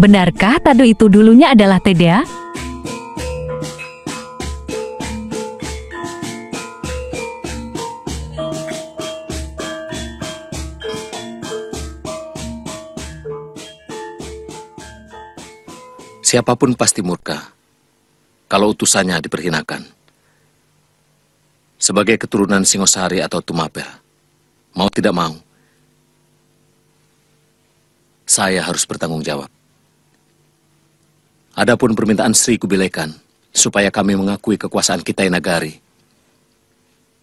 Benarkah Tado itu dulunya adalah Teda? Siapapun pasti murka kalau utusannya diperhinakan. Sebagai keturunan Singosari atau Tumapel, mau tidak mau, saya harus bertanggung jawab. Adapun permintaan Sri Kubilekan, supaya kami mengakui kekuasaan Kitai Nagari.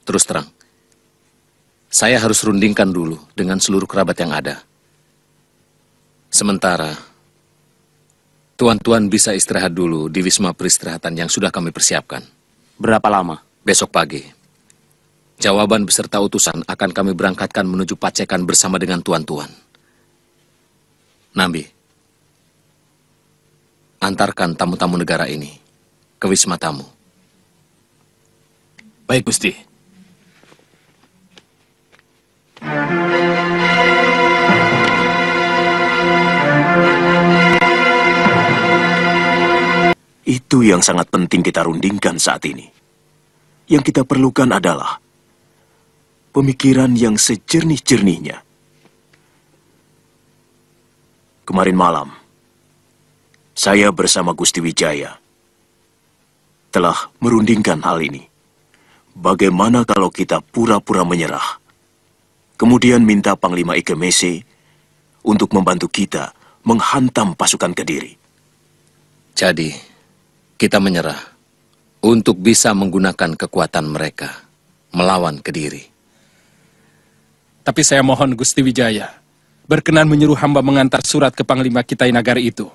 Terus terang, saya harus rundingkan dulu dengan seluruh kerabat yang ada. Sementara, tuan-tuan bisa istirahat dulu di wisma peristirahatan yang sudah kami persiapkan. Berapa lama? Besok pagi. Jawaban beserta utusan akan kami berangkatkan menuju Pacekan bersama dengan tuan-tuan. Nambi, antarkan tamu-tamu negara ini ke wisma tamu. Baik, Gusti. Itu yang sangat penting kita rundingkan saat ini. Yang kita perlukan adalah pemikiran yang sejernih-jernihnya. Kemarin malam, saya bersama Gusti Wijaya telah merundingkan hal ini. Bagaimana kalau kita pura-pura menyerah, kemudian minta Panglima Ikemese untuk membantu kita menghantam pasukan Kediri. Jadi, kita menyerah untuk bisa menggunakan kekuatan mereka melawan Kediri. Tapi saya mohon Gusti Wijaya berkenan menyuruh hamba mengantar surat ke Panglima Kitai Nagari itu.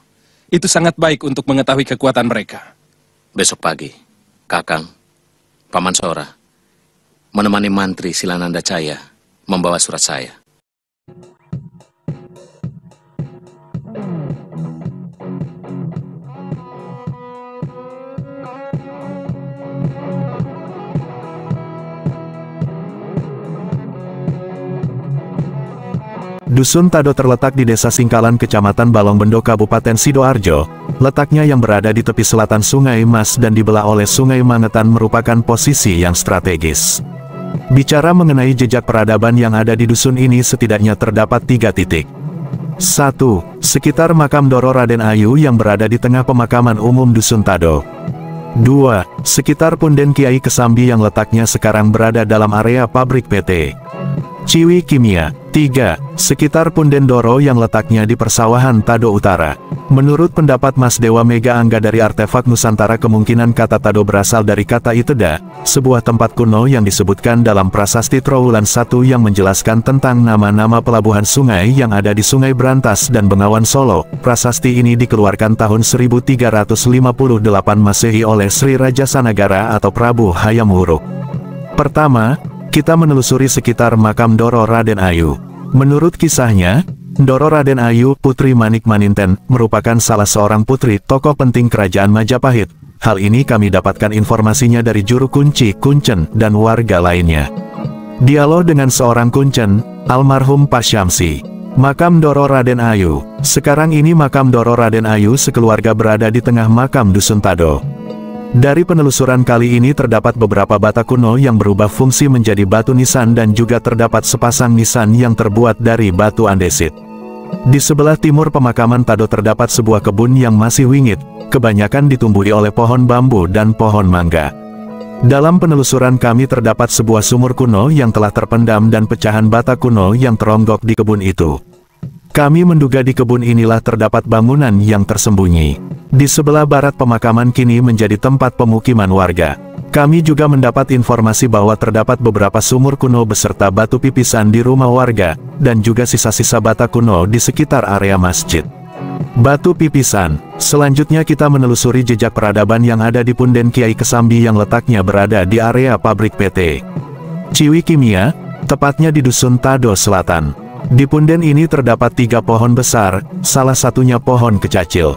Itu sangat baik untuk mengetahui kekuatan mereka. Besok pagi, Kakang, Paman Sora, menemani Mantri Silananda Caya membawa surat saya. Dusun Tado terletak di Desa Singkalan, Kecamatan Balongbendo, Kabupaten Sidoarjo. Letaknya yang berada di tepi selatan Sungai Mas dan dibelah oleh Sungai Mangetan merupakan posisi yang strategis. Bicara mengenai jejak peradaban yang ada di dusun ini, setidaknya terdapat 3 titik. 1. Sekitar makam Doro Raden Ayu yang berada di tengah pemakaman umum Dusun Tado. 2. Sekitar Punden Kiai Kesambi yang letaknya sekarang berada dalam area pabrik PT Ciwi Kimia. 3. Sekitar Punden Doro yang letaknya di persawahan Tado Utara. Menurut pendapat Mas Dewa Mega Angga dari Artefak Nusantara, kemungkinan kata Tado berasal dari kata Iteda, sebuah tempat kuno yang disebutkan dalam Prasasti Trowulan 1 yang menjelaskan tentang nama-nama pelabuhan sungai yang ada di Sungai Brantas dan Bengawan Solo. Prasasti ini dikeluarkan tahun 1358 Masehi oleh Sri Raja Sanagara atau Prabu Hayam Wuruk. Pertama, kita menelusuri sekitar makam Doro Raden Ayu. Menurut kisahnya, Doro Raden Ayu, Putri Manik Maninten, merupakan salah seorang putri tokoh penting kerajaan Majapahit. Hal ini kami dapatkan informasinya dari juru kunci, Kuncen, dan warga lainnya. Dialog dengan seorang Kuncen, almarhum Pak Syamsi. Makam Doro Raden Ayu. Sekarang ini makam Doro Raden Ayu sekeluarga berada di tengah makam Dusun Tado. Dari penelusuran kali ini terdapat beberapa bata kuno yang berubah fungsi menjadi batu nisan dan juga terdapat sepasang nisan yang terbuat dari batu andesit. Di sebelah timur pemakaman Tado terdapat sebuah kebun yang masih wingit, kebanyakan ditumbuhi oleh pohon bambu dan pohon mangga. Dalam penelusuran kami terdapat sebuah sumur kuno yang telah terpendam dan pecahan bata kuno yang teronggok di kebun itu. Kami menduga di kebun inilah terdapat bangunan yang tersembunyi. Di sebelah barat pemakaman kini menjadi tempat pemukiman warga. Kami juga mendapat informasi bahwa terdapat beberapa sumur kuno beserta batu pipisan di rumah warga, dan juga sisa-sisa bata kuno di sekitar area masjid. Batu pipisan. Selanjutnya kita menelusuri jejak peradaban yang ada di Punden Kiai Kesambi yang letaknya berada di area pabrik PT Ciwi Kimia, tepatnya di Dusun Tado Selatan. Di punden ini terdapat 3 pohon besar, salah satunya pohon kecacil.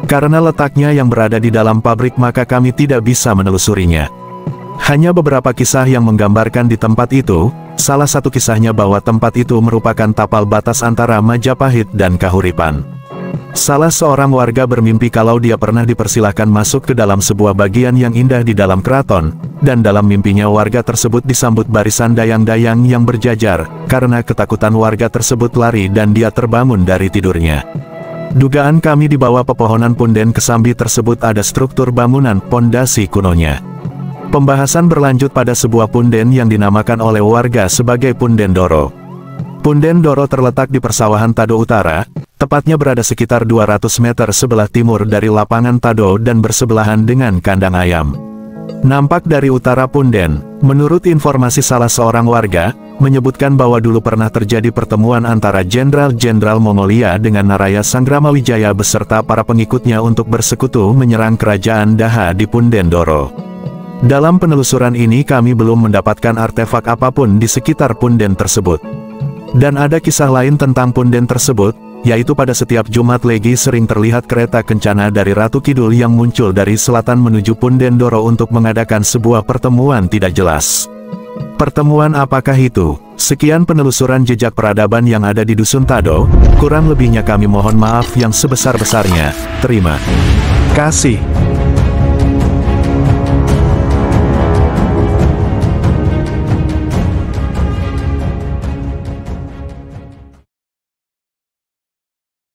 Karena letaknya yang berada di dalam pabrik maka kami tidak bisa menelusurinya. Hanya beberapa kisah yang menggambarkan di tempat itu, salah satu kisahnya bahwa tempat itu merupakan tapal batas antara Majapahit dan Kahuripan. Salah seorang warga bermimpi kalau dia pernah dipersilahkan masuk ke dalam sebuah bagian yang indah di dalam keraton, dan dalam mimpinya warga tersebut disambut barisan dayang-dayang yang berjajar, karena ketakutan warga tersebut lari dan dia terbangun dari tidurnya. Dugaan kami di bawah pepohonan punden kesambi tersebut ada struktur bangunan pondasi kunonya. Pembahasan berlanjut pada sebuah punden yang dinamakan oleh warga sebagai Punden Doro. Punden Doro terletak di persawahan Tado Utara, tepatnya berada sekitar 200 meter sebelah timur dari lapangan Tado dan bersebelahan dengan kandang ayam. Nampak dari utara punden, menurut informasi salah seorang warga, menyebutkan bahwa dulu pernah terjadi pertemuan antara jenderal-jenderal Mongolia dengan Naraya Sangramawijaya beserta para pengikutnya untuk bersekutu menyerang kerajaan Daha di Punden Doro. Dalam penelusuran ini kami belum mendapatkan artefak apapun di sekitar punden tersebut. Dan ada kisah lain tentang punden tersebut, yaitu pada setiap Jumat Legi sering terlihat kereta kencana dari Ratu Kidul yang muncul dari selatan menuju Punden Doro untuk mengadakan sebuah pertemuan tidak jelas. Pertemuan apakah itu? Sekian penelusuran jejak peradaban yang ada di Dusun Tado, kurang lebihnya kami mohon maaf yang sebesar-besarnya. Terima kasih.